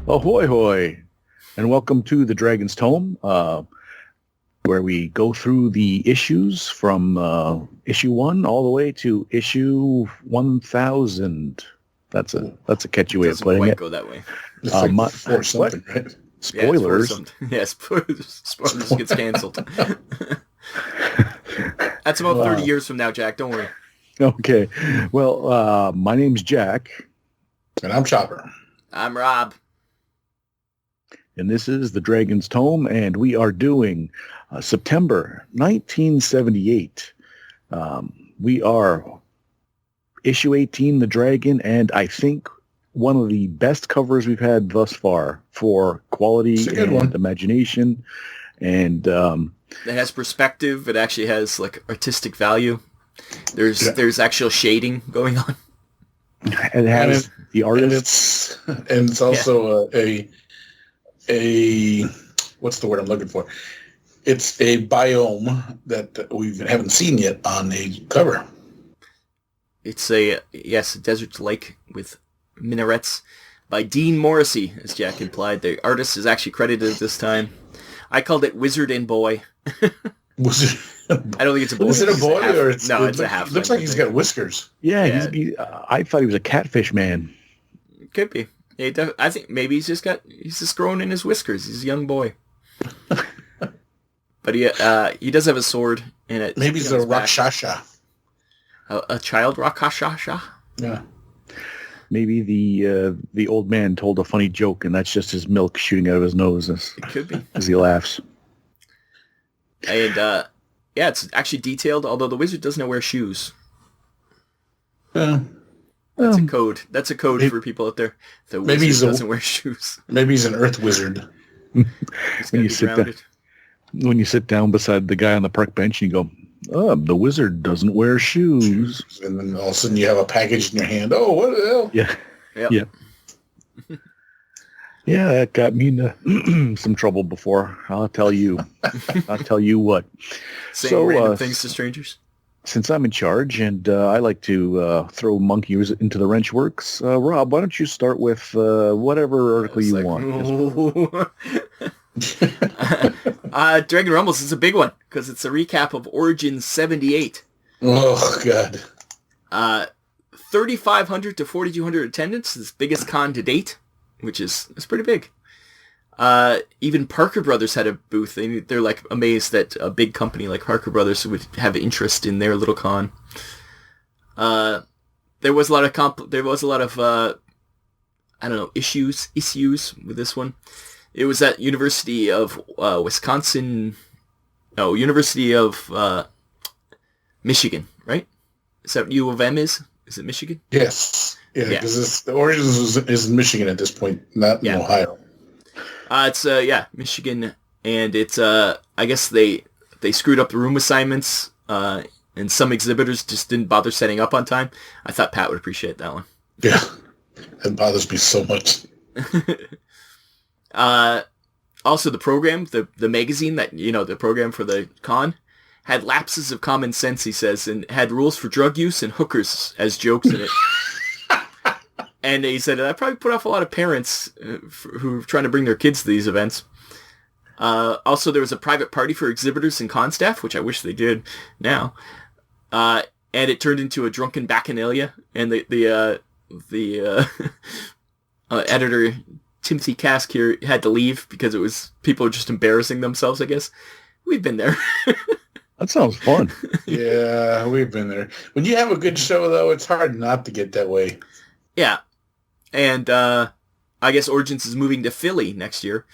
Ahoy hoy, and welcome to the Dragon's Tome, where we go through the issues from issue 1 all the way to issue 1000. That's a catchy way of putting quite it. Go that way. It's like four something, right? Spoilers. Yeah, spoilers gets canceled. That's about 30 years from now, Jack. Don't worry. Okay. Well, my name's Jack. And I'm Chopper. I'm Rob. And this is the Dragon's Tome, and we are doing September 1978. We are issue 18, The Dragon, and I think one of the best covers we've had thus far for quality and imagination. And it has perspective. It actually has like artistic value. There's actual shading going on. It has the artists. And it's also a what's the word I'm looking for? It's a biome that we haven't seen yet on a cover. It's a desert lake with minarets by Dean Morrissey, as Jack implied. The artist is actually credited this time. I called it Wizard and Boy. Was it? I don't think it's a boy. Is it a boy or it's no? It's a half. It looks like he's got whiskers. Yeah. I thought he was a catfish man. Could be. Yeah, I think maybe he's just growing in his whiskers. He's a young boy. But he does have a sword in it. Maybe he's a Rakshasa. A child Rakshasa? Yeah. Maybe the old man told a funny joke, and that's just his milk shooting out of his nose It could be. as he laughs. And it's actually detailed, although the wizard does not wear shoes. That's a code. That's a code for people out there. The wizard doesn't wear shoes. Maybe he's an earth wizard. When you sit down beside the guy on the park bench and you go, "Oh, the wizard doesn't wear shoes." And then all of a sudden you have a package in your hand. Oh, what the hell? Yeah. Yep. Yeah. Yeah, that got me into some trouble before. I'll tell you. I'll tell you what. Saying random things to strangers. Since I'm in charge and I like to throw monkeys into the wrench works, Rob, why don't you start with whatever article you want? Dragon Rumbles is a big one because it's a recap of Origins 78. Oh, God. 3,500 to 4,200 attendance, this biggest con to date, which is pretty big. Even Parker Brothers had a booth. They're like amazed that a big company like Parker Brothers would have interest in their little con. There was a lot of issues with this one. It was at University of Michigan, right? Is that what U of M is? Is it Michigan? Yes. Yeah, because the Origins is in Michigan at this point, not in Ohio. It's Michigan, and it's I guess they screwed up the room assignments, and some exhibitors just didn't bother setting up on time. I thought Pat would appreciate that one. Yeah, that bothers me so much. Also, the program, the magazine that the program for the con had lapses of common sense, he says, and had rules for drug use and hookers as jokes in it. And he said that probably put off a lot of parents who are trying to bring their kids to these events. Also, there was a private party for exhibitors and con staff, which I wish they did now. And it turned into a drunken bacchanalia. And the editor, Timothy Kask here, had to leave because it was people just embarrassing themselves, I guess. We've been there. That sounds fun. Yeah, we've been there. When you have a good show, though, it's hard not to get that way. Yeah. And I guess Origins is moving to Philly next year.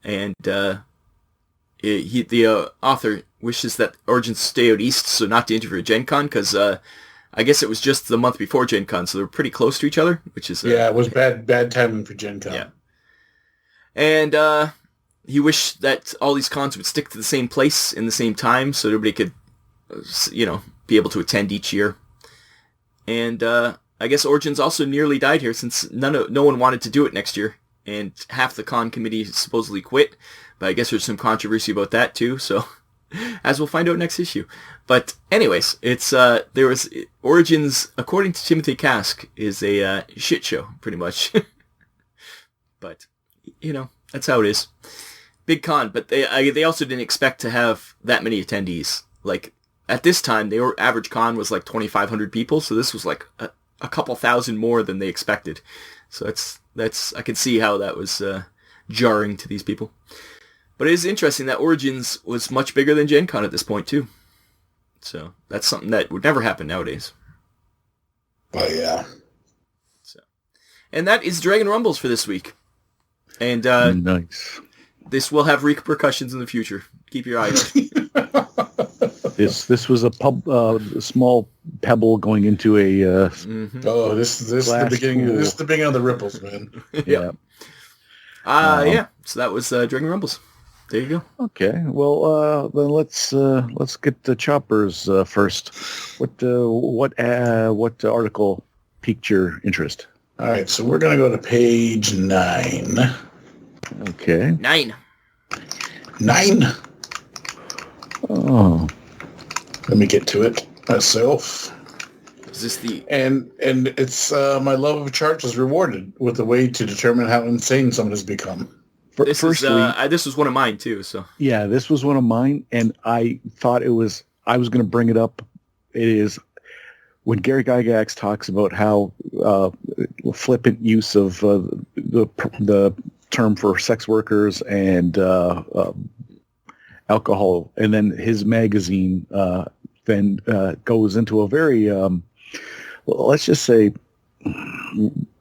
And the author wishes that Origins stay out east, so not to interview at Gen Con, because I guess it was just the month before Gen Con, so they're pretty close to each other, which is... it was bad timing for Gen Con. Yeah. And he wished that all these cons would stick to the same place in the same time, so everybody could, be able to attend each year. And I guess Origins also nearly died here, since no one wanted to do it next year, and half the con committee supposedly quit, but I guess there's some controversy about that too, so as we'll find out next issue. But anyways, it's there was Origins, according to Timothy Kask, is a shit show pretty much. But that's how it is. Big con, but they also didn't expect to have that many attendees. Like, at this time, their average con was like 2,500 people, so this was like a couple thousand more than they expected. So that's I can see how that was jarring to these people. But it is interesting that Origins was much bigger than Gen Con at this point, too. So that's something that would never happen nowadays. Oh, yeah. So, and that is Dragon Rumbles for this week. And nice. This will have repercussions in the future. Keep your eye out. This was a small pebble going into a. Oh, this is the beginning. This is the beginning of the ripples, man. Yeah. Yeah. So that was Dragon Rumbles. There you go. Okay. Well, then let's get the choppers first. What article piqued your interest? All right, so we're gonna go to page 9. Okay. 9. Oh. Let me get to it myself. Is this the... And it's my love of charts is rewarded with a way to determine how insane someone has become. This was one of mine too. So yeah, this was one of mine, and I thought I was going to bring it up. It is when Gary Gygax talks about how flippant use of the term for sex workers and alcohol, and then his magazine then goes into a very let's just say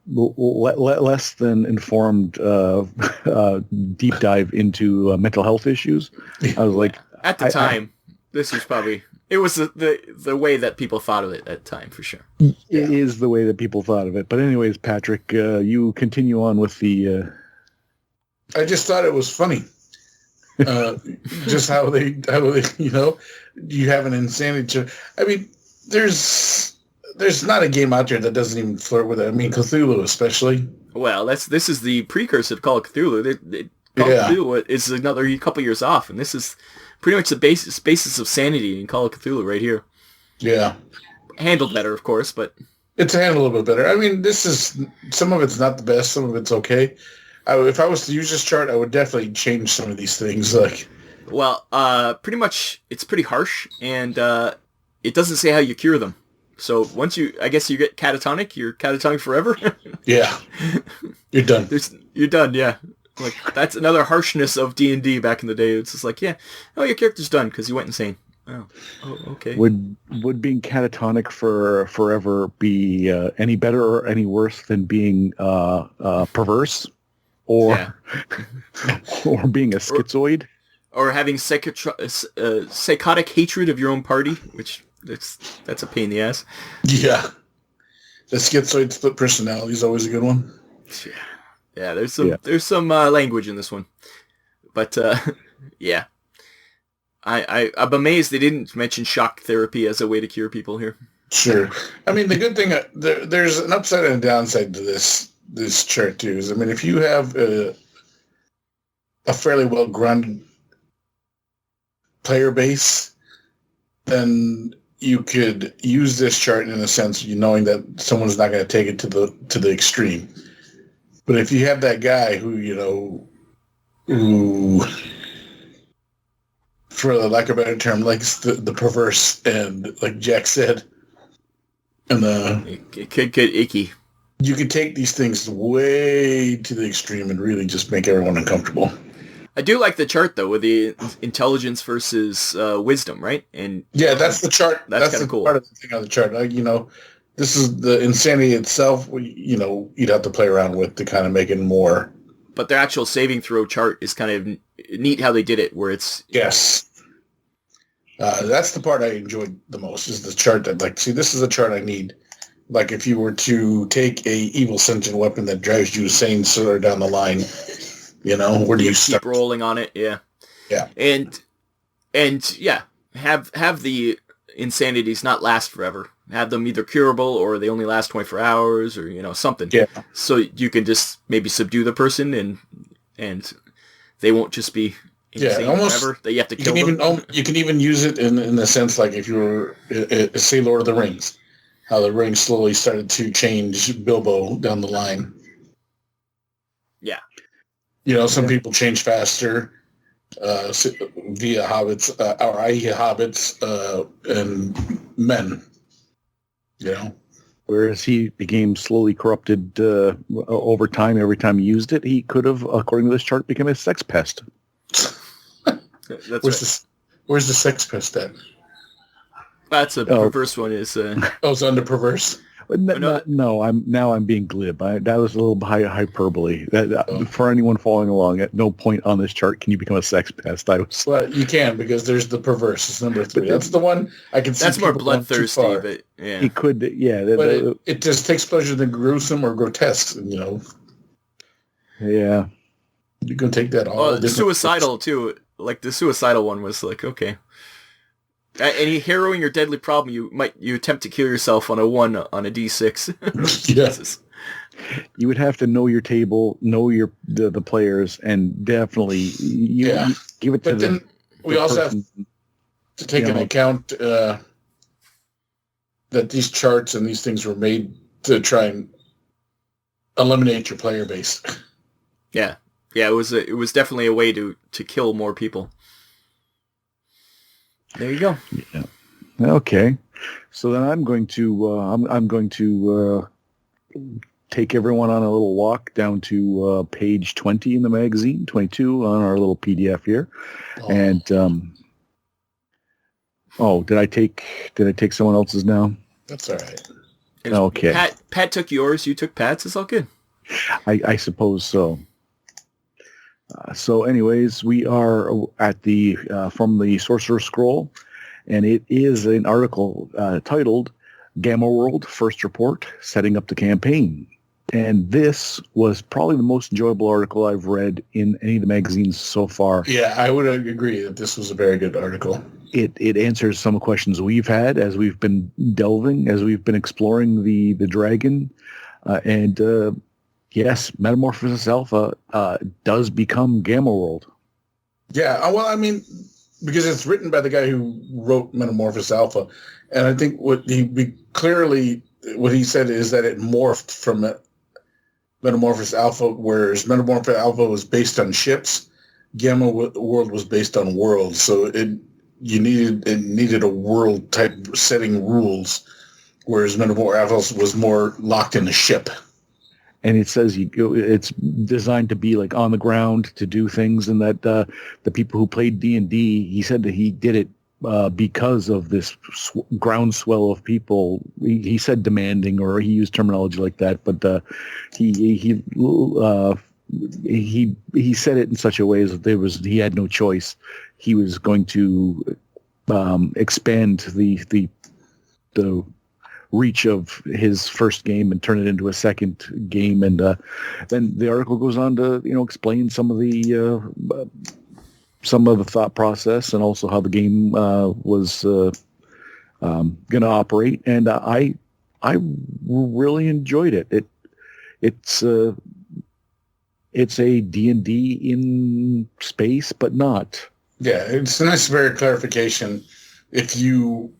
less than informed deep dive into mental health issues. I was like, at the time, this was probably it was the way that people thought of it at the time, for sure. It is the way that people thought of it. But anyways, Patrick, you continue on with the. I just thought it was funny. Just how they you have an insanity. I mean, there's not a game out there that doesn't even flirt with it. I mean, Cthulhu especially. Well, this is the precursor to Call of Cthulhu. Call of Cthulhu is another couple years off, and this is pretty much the basis of sanity in Call of Cthulhu right here. Yeah. Handled better, of course, but... It's handled a little bit better. I mean, some of it's not the best, some of it's okay. If I was to use this chart, I would definitely change some of these things. Well, pretty much, it's pretty harsh, and it doesn't say how you cure them. So once I guess you get catatonic, you're catatonic forever. Yeah. You're done. You're done, yeah. Like, that's another harshness of D&D back in the day. It's just like, yeah, your character's done because you went insane. Oh, okay. Would being catatonic for forever be any better or any worse than being perverse, or or being a schizoid, or having psychotic hatred of your own party, which that's a pain in the ass. Yeah, the schizoid split personality is always a good one. Yeah, there's some language in this one, but yeah, I'm amazed they didn't mention shock therapy as a way to cure people here. Sure, I mean the good thing there's an upside and a downside to this chart too. Is I mean if you have a fairly well grounded player base, then you could use this chart in a sense, knowing that someone's not going to take it to the extreme. But if you have that guy who, for the lack of a better term, likes the perverse and, like Jack said, and it could get icky. You can take these things way to the extreme and really just make everyone uncomfortable. I do like the chart though, with the intelligence versus wisdom, right? And yeah, that's the chart. That's the cool part of the thing on the chart. This is the insanity itself. You'd have to play around with to kind of make it more. But their actual saving throw chart is kind of neat how they did it, where it's... Yes. That's the part I enjoyed the most, is the chart that, this is a chart I need. Like, if you were to take a evil sentient weapon that drives you insane sort of down the line, where do you start? Keep rolling on it, yeah. Yeah. And yeah, have the insanities not last forever. Have them either curable or they only last 24 hours or, something. Yeah. So you can just maybe subdue the person and they won't just be insane forever. That you have to kill them. You can even use it in the sense like if you were, say, Lord of the Rings, how the rings slowly started to change Bilbo down the line. Yeah. Some people change faster via hobbits, or i.e. hobbits and men. Whereas he became slowly corrupted over time. Every time he used it, he could have, according to this chart, become a sex pest. That's where's the sex pest at? That's a perverse one. Is it's under perverse. I'm being glib. That was a little hyperbole. For anyone following along, at no point on this chart can you become a sex pest. Well, you can, because there's the perverse. It's number 3. That's the one I can see. That's more bloodthirsty, but yeah, it could. Yeah, but it just takes pleasure in the gruesome or grotesque. Yeah, you can take that all. The suicidal too. Like the suicidal one was like, okay. Any harrowing or deadly problem, you attempt to kill yourself on a 1 on a D6. Yes. You would have to know your table, know the players, and definitely give it to them. But then we also have to take into account that these charts and these things were made to try and eliminate your player base. Yeah. Yeah, it was definitely a way to kill more people. There you go. Yeah. Okay. So then I'm going to take everyone on a little walk down to page 20 in the magazine, 22 on our little PDF here. Oh. And did I take someone else's now? That's all right. Okay. Pat took yours. You took Pat's. It's all good. I suppose so. So anyways, we are at the from the Sorcerer's Scroll, and it is an article titled Gamma World First Report, Setting Up the Campaign. And this was probably the most enjoyable article I've read in any of the magazines so far. Yeah, I would agree that this was a very good article. It answers some questions we've had as we've been delving, as we've been exploring the dragon, and yes, Metamorphosis Alpha does become Gamma World. Yeah, well, I mean, because it's written by the guy who wrote Metamorphosis Alpha, and I think what he said is that it morphed from Metamorphosis Alpha, whereas Metamorphosis Alpha was based on ships, Gamma World was based on worlds, so it needed a world type setting rules, whereas Metamorphosis Alpha was more locked in a ship. And it says it's designed to be like on the ground to do things, and that the people who played D&D, he said that he did it because of this groundswell of people. He said demanding, or he used terminology like that, but he said it in such a way that he had no choice. He was going to expand the reach of his first game and turn it into a second game, and then the article goes on to explain some of the thought process and also how the game was going to operate, and I really enjoyed it. It's a D&D in space, but not. Yeah, it's a nice, very clarification if you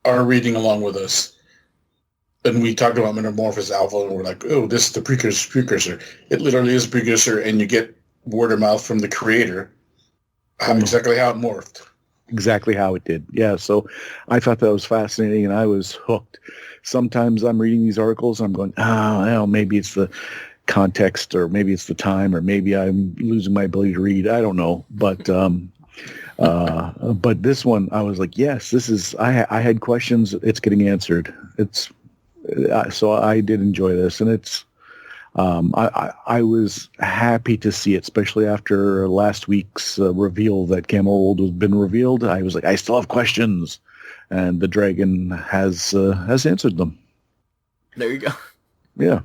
are reading along with us. And we talked about Metamorphosis Alpha, and we're like, oh, this is the precursor. It literally is a precursor, and you get word of mouth from the creator exactly how it morphed. Exactly how it did. Yeah, so I thought that was fascinating, and I was hooked. Sometimes I'm reading these articles, and I'm going, well, maybe it's the context, or maybe it's the time, or maybe I'm losing my ability to read. I don't know. But this one, I was like, yes, this is, I had questions. It's getting answered. So I did enjoy this, and it's, I was happy to see it, especially after last week's reveal that Gamma World has been revealed. I was like, I still have questions, and the dragon has answered them. There you go. Yeah.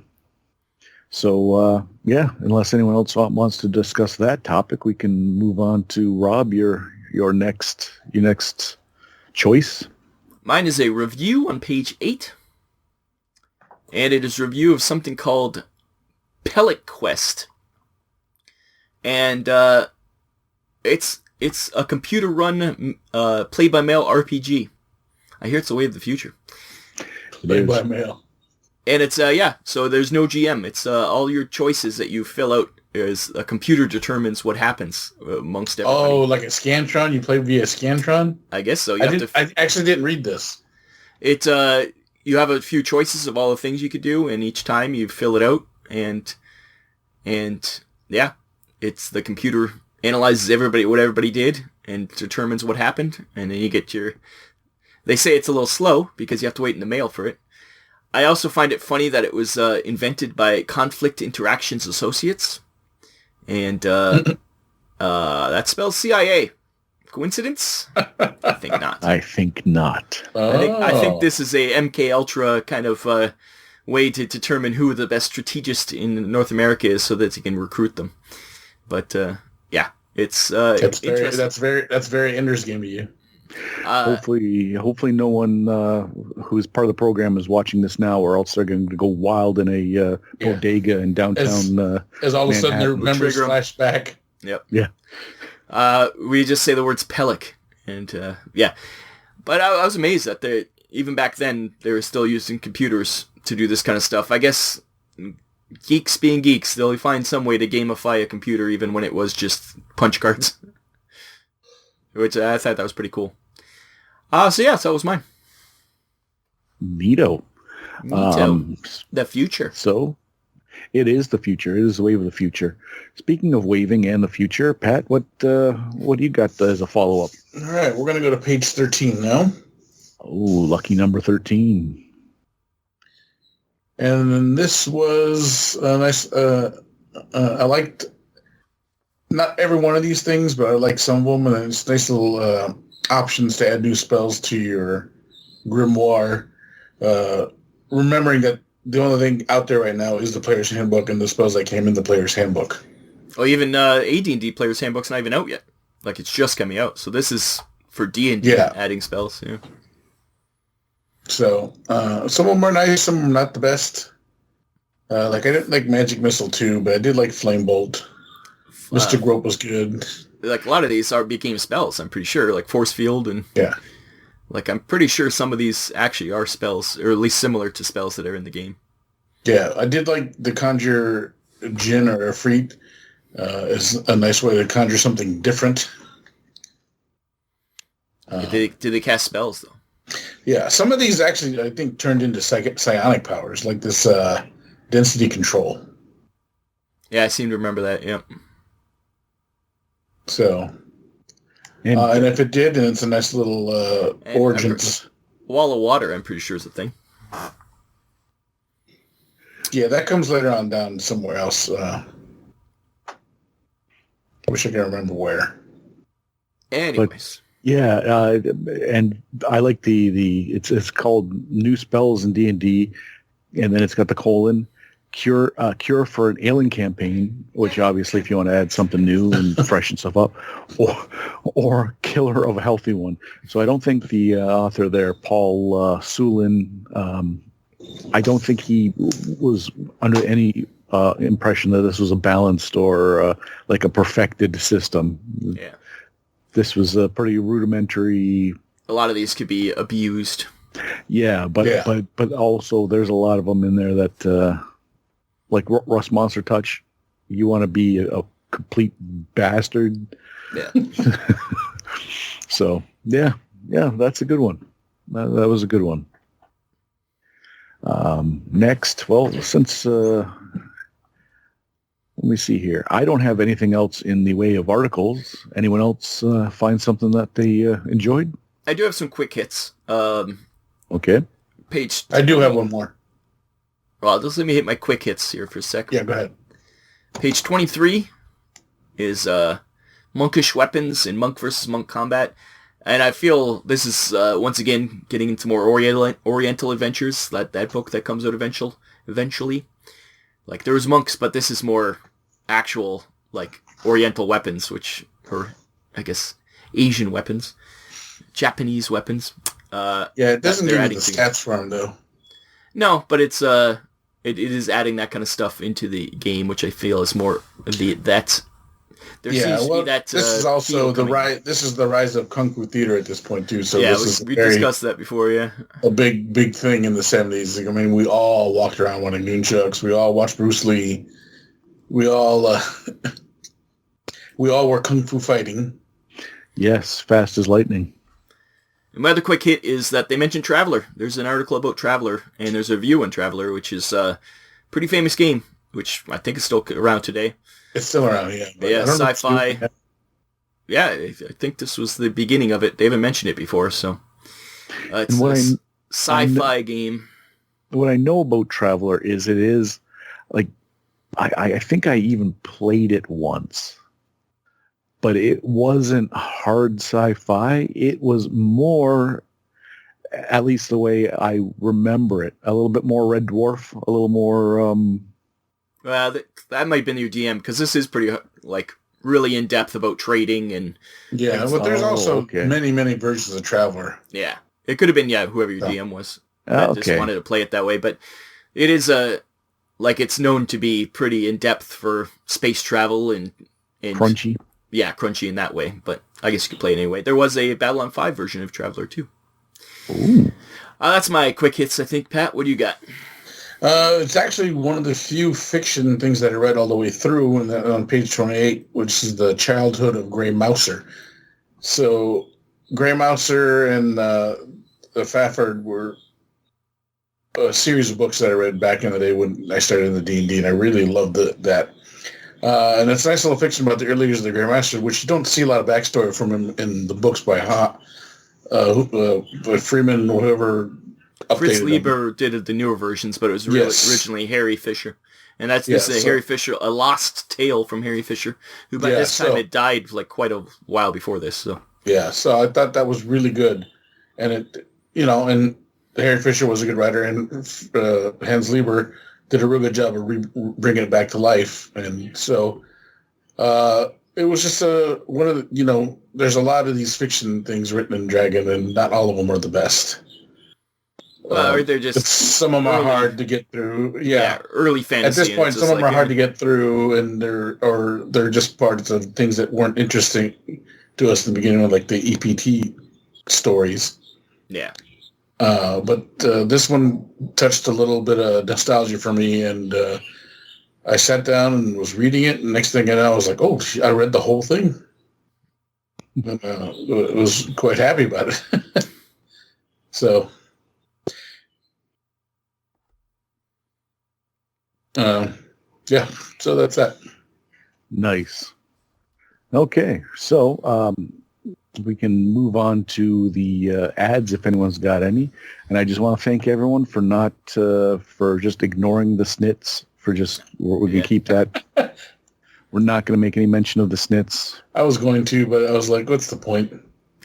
So, unless anyone else wants to discuss that topic, we can move on to Rob, your next choice. Mine is a review on page 8, and it is a review of something called Pellet Quest, and it's a computer-run play-by-mail RPG. I hear it's the way of the future. Play-by-mail. And it's, so there's no GM. It's all your choices that you fill out is a computer determines what happens amongst everybody. Oh, like a Scantron? You play via Scantron? I guess so. I actually didn't read this. You have a few choices of all the things you could do, and each time you fill it out, and yeah, it's the computer analyzes what everybody did and determines what happened, and then you get they say it's a little slow because you have to wait in the mail for it. I also find it funny that it was invented by Conflict Interactions Associates, and that spells CIA. Coincidence? I think not. I think not. I think this is a MK Ultra kind of way to determine who the best strategist in North America is, so that you can recruit them. But yeah, it's interesting. That's very Ender's Game of you. Hopefully no one who's part of the program is watching this now, or else they're going to go wild in a bodega in downtown as all of a sudden their Manhattan. memories flash back. Yep. Yeah. We just say the words Pellic, and yeah. But I was amazed that even back then they were still using computers to do this kind of stuff. I guess geeks being geeks, they'll find some way to gamify a computer even when it was just punch cards. Which I thought that was pretty cool. So that was mine. Neato. The future. So, it is the future. It is the wave of the future. Speaking of waving and the future, Pat, what do you got as a follow-up? All right, we're going to go to page 13 now. Oh, lucky number 13. And then this was a nice... I liked not every one of these things, but I like some of them, and it's nice little options to add new spells to your grimoire. Remembering that the only thing out there right now is the player's handbook and the spells that came in the player's handbook. Oh, even AD&D player's handbook's not even out yet. Like, it's just coming out. So this is for D&D adding spells. Yeah. So some of them are nice, some of them not the best. I didn't like Magic Missile 2, but I did like Flame Bolt. Mystic Rope was good. Like, a lot of these became spells, I'm pretty sure. Like Force Field and... Yeah. Like, I'm pretty sure some of these actually are spells, or at least similar to spells that are in the game. Yeah, I did like the Conjure Djinn or Efreet. Is a nice way to conjure something different. Did they cast spells, though? Yeah, some of these actually, I think, turned into psionic powers, like this density control. Yeah, I seem to remember that, yeah. So... And if it did, then it's a nice little origins. Wall of Water, I'm pretty sure, is a thing. Yeah, that comes later on down somewhere else. I wish I could remember where. Anyways. And I like it's called New Spells in D&D, and then it's got the colon. Cure for an alien campaign, which obviously if you want to add something new and freshen stuff up, or killer of a healthy one. So I don't think the author there, Paul Sulin, I don't think he was under any impression that this was a balanced or like a perfected system. Yeah. This was a pretty rudimentary. A lot of these could be abused. Yeah, but also there's a lot of them in there that. Like Rust Monster Touch, you want to be a complete bastard. Yeah. So, yeah, that's a good one. That was a good one. Next, well, since, let me see here. I don't have anything else in the way of articles. Anyone else find something that they enjoyed? I do have some quick hits. Okay. Page... I do have one more. Well, just let me hit my quick hits here for a second. Yeah, go ahead. Page 23 is Monkish Weapons in Monk vs. Monk combat. And I feel this is, once again, getting into more Oriental adventures, that book that comes out eventually. Like, there was monks, but this is more actual, like, Oriental weapons, or, I guess, Asian weapons. Japanese weapons. It doesn't give you the stats for them, though. No, but it is adding that kind of stuff into the game, which I feel is more that. There seems to be that. This is also the rise. This is the rise of kung fu theater at this point too. So yeah, we discussed that before. Yeah, a big thing in the 70s. Like, I mean, we all walked around wanting nunchucks. We all watched Bruce Lee. We all we all were kung fu fighting. Yes, fast as lightning. And my other quick hit is that they mentioned Traveller. There's an article about Traveller, and there's a review on Traveller, which is a pretty famous game, which I think is still around today. It's still around, yeah. But Yeah, I don't know if sci-fi. Yeah, I think this was the beginning of it. They haven't mentioned it before, so it's a sci-fi game. What I know about Traveler is it is like I think I even played it once, but it wasn't hard sci-fi. It was more, at least the way I remember it, a little bit more Red Dwarf, a little more. Well, that might have been your DM, because this is pretty like really in depth about trading and. Yeah, but there's also okay. many versions of Traveler. Yeah, it could have been whoever your DM was. I Okay. just wanted to play it that way, but it is like it's known to be pretty in depth for space travel and Crunchy. Yeah, crunchy in that way. But I guess you could play it anyway. There was a Babylon 5 version of Traveller too. Ooh. That's my quick hits, I think. Pat, what do you got? It's actually one of the few fiction things that I read all the way through, and on page 28, which is the childhood of Grey Mouser. So Grey Mouser and Fafford were a series of books that I read back in the day when I started in the D&D, and I really loved that. And it's a nice little fiction about the early years of the Grey Master, which you don't see a lot of backstory from him in the books by Freeman, whoever updated Fritz them. Lieber did the newer versions, but it was originally Harry Fisher. And this is Harry Fisher, a lost tale from Harry Fisher, who by this time had died like quite a while before this. So yeah, so I thought that was really good. And and Harry Fisher was a good writer, and Hans Lieber did a real good job of bringing it back to life. And so it was just one of the, there's a lot of these fiction things written in Dragon, and not all of them are the best. Or they're just some of them are hard to get through. Yeah, early fantasy. At this point, some of them are hard to get through, and they're just parts of things that weren't interesting to us in the beginning, like the EPT stories. Yeah. But this one touched a little bit of nostalgia for me, and I sat down and was reading it, and next thing I know, I was like, oh, I read the whole thing. And, was quite happy about it. So, yeah, so that's that. Nice. Okay, so we can move on to the ads if anyone's got any. And I just want to thank everyone for not for just ignoring the snits. We're going to keep that. We're not going to make any mention of the snits. I was going to, but I was like, what's the point?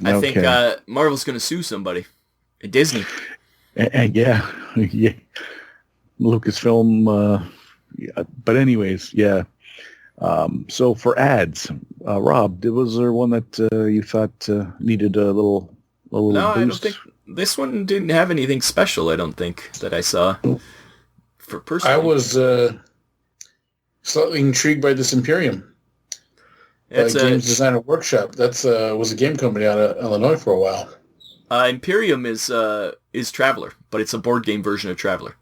I think Marvel's going to sue somebody. Disney. And yeah. Lucasfilm. But anyways, yeah. So for ads, Rob, was there one that you thought needed a little boost? No, I don't think this one didn't have anything special. I don't think that I saw. For personally, I was slightly intrigued by this Imperium. It's a Games Designer Workshop. That's was a game company out of Illinois for a while. Imperium is Traveller, but it's a board game version of Traveller.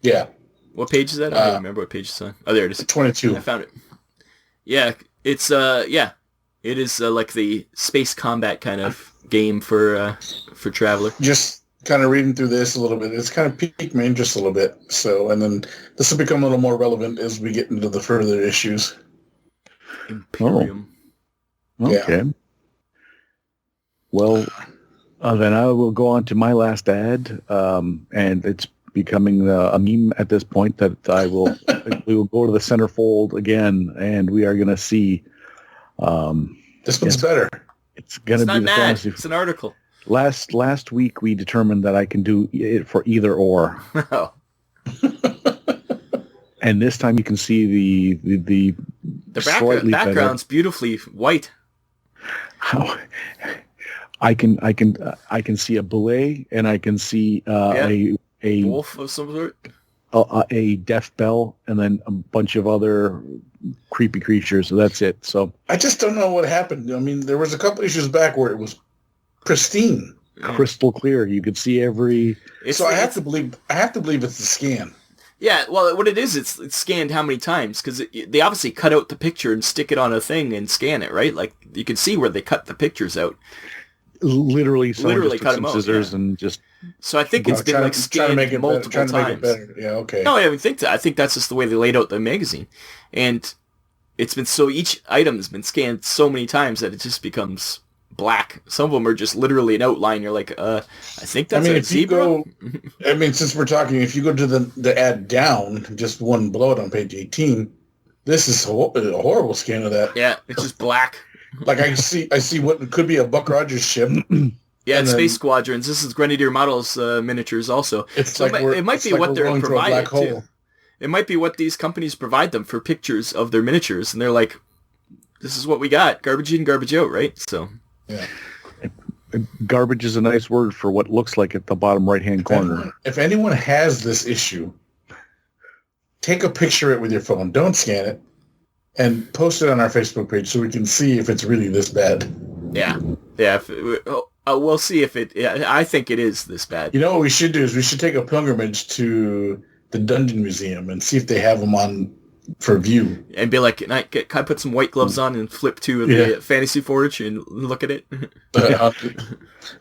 Yeah. What page is that? I don't remember what page it's on. Oh, there it is. 22. I found it. Yeah, it's it is like the space combat kind of game for Traveller. Just kind of reading through this a little bit, it's kind of piqued my interest a little bit. So, and then this will become a little more relevant as we get into the further issues. Imperium. Oh. Okay. Yeah. Well, then I will go on to my last ad, and it's becoming a meme at this point that we will go to the centerfold again, and we are going to see. This one's better. It's going to be the fantasy. It's an article. Last week we determined that I can do it for either or. Oh. And this time you can see the background's beautifully white. How I can see a belay, and I can see a wolf of some sort, a death bell, and then a bunch of other creepy creatures. So that's it. So I just don't know what happened. I mean, there was a couple issues back where it was pristine, crystal clear. You could see every. I have to believe it's the scan. Yeah, well, what it is, it's scanned how many times? Because they obviously cut out the picture and stick it on a thing and scan it, right? Like, you can see where they cut the pictures out. Literally, someone Literally just cut took some them out, scissors yeah. and just... So I think it's been like scanned multiple times. Yeah, okay. No, I think that's just the way they laid out the magazine, and it's been so each item has been scanned so many times that it just becomes black. Some of them are just literally an outline. You're like, I think that's a zebra. Since we're talking, if you go to the ad down, just one below it on page 18, this is a horrible scan of that. Yeah, it's just black. Like I see what could be a Buck Rogers ship. Yeah, it's Space Squadrons. This is Grenadier Models miniatures also. So it might be what they're providing too. It might be what these companies provide them for pictures of their miniatures, and they're like, "This is what we got: garbage in, garbage out." Right? So, yeah. Garbage is a nice word for what looks like at the bottom right-hand corner. If anyone has this issue, take a picture of it with your phone. Don't scan it, and post it on our Facebook page so we can see if it's really this bad. Yeah. We'll see if it... I think it is this bad. You know what we should do is we should take a pilgrimage to the Dungeon Museum and see if they have them on for view. And be like, can I put some white gloves on and flip to the Fantasy Forge and look at it?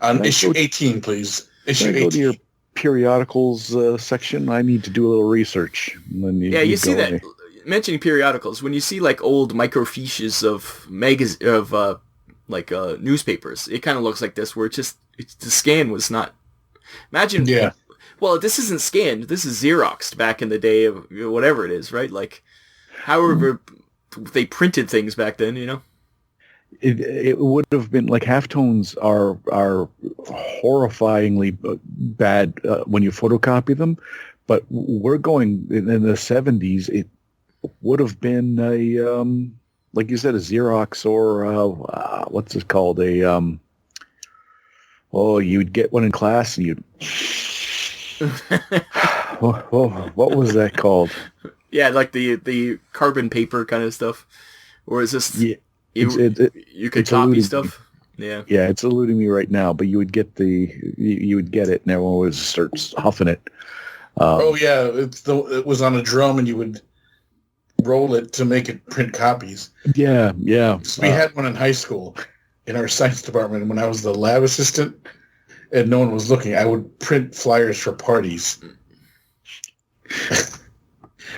On issue 18, please. Issue 18. Go to your periodicals section. I need to do a little research. And then you see that. Mentioning periodicals, when you see like old microfiches of newspapers, it kind of looks like this, where the scan was not. Imagine. Yeah. Well, this isn't scanned. This is Xeroxed back in the day of whatever it is, right? Like, however they printed things back then, you know. It would have been like halftones are horrifyingly bad when you photocopy them, but we're going in the 70s. It would have been a like you said, a Xerox or what's it called? You'd get one in class and you'd. What was that called? Yeah, like the carbon paper kind of stuff, or is this? Yeah, you could copy stuff. Yeah, it's eluding me right now. But you would get you would get it, and everyone would start huffing it. It was on a drum, and you would roll it to make it print copies. Yeah. So we had one in high school in our science department when I was the lab assistant, and no one was looking. I would print flyers for parties.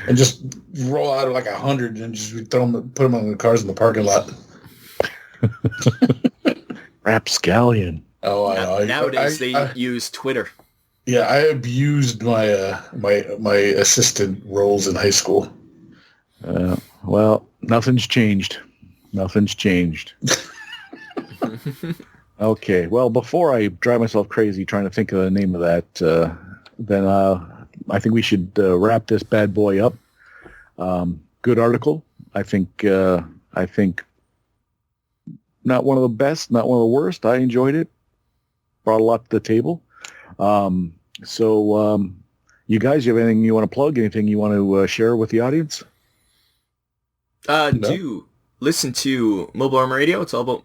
And just roll out of like 100 and just put them on the cars in the parking lot. Rapscallion. Oh, I know. Nowadays they use Twitter. Yeah, I abused my my assistant roles in high school. Well, nothing's changed. Okay, well, before I drive myself crazy trying to think of the name of that, then I think we should wrap this bad boy up. Good article. I think not one of the best, not one of the worst. I enjoyed it. Brought a lot to the table. So you guys, you have anything you want to plug? Anything you want to share with the audience? No. Do listen to Mobile Armor Radio. It's all about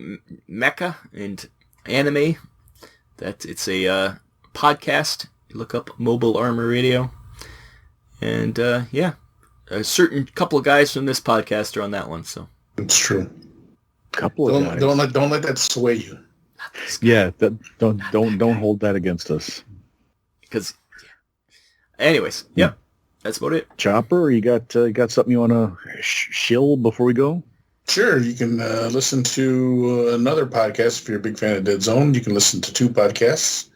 mecha and anime. It's a podcast. Look up Mobile Armor Radio. And a certain couple of guys from this podcast are on that one. So it's true. Couple of guys. Don't let that sway you. Yeah, don't hold that against us. Because, anyways, yep, that's about it. Chopper, you got something you want to shill before we go? Sure, you can listen to another podcast if you're a big fan of Dead Zone. You can listen to two podcasts.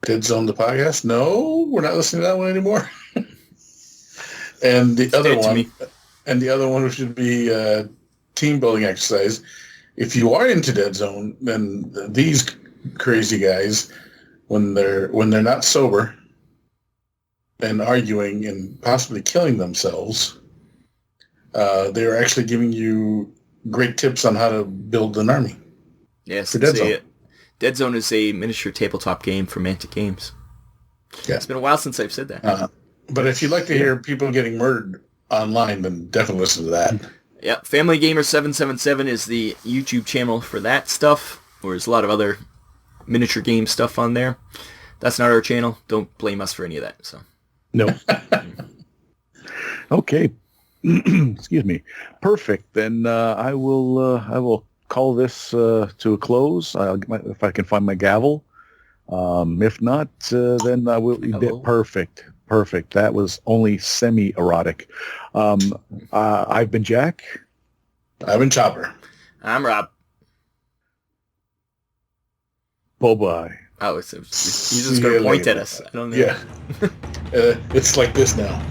Dead Zone, the podcast. No, we're not listening to that one anymore. And the other one, which would be team building exercise. If you are into Dead Zone, then these crazy guys, when they're not sober and arguing and possibly killing themselves, they're actually giving you great tips on how to build an army. Yes, for Dead Zone. Dead Zone is a miniature tabletop game for Mantic Games. Yeah. It's been a while since I've said that. But if you'd like to hear people getting murdered online, then definitely listen to that. Yeah, Family Gamer 777 is the YouTube channel for that stuff. There's a lot of other miniature game stuff on there. That's not our channel. Don't blame us for any of that. So no. Okay. Excuse me. Perfect. Then I will call this to a close. If I can find my gavel. If not, then I will. Gavel. Perfect. Perfect. That was only semi-erotic. I've been Jack. I've been Chopper. I'm Rob. Bye-bye. Oh, he's just going to point at us. I don't know. Yeah. It's like this now.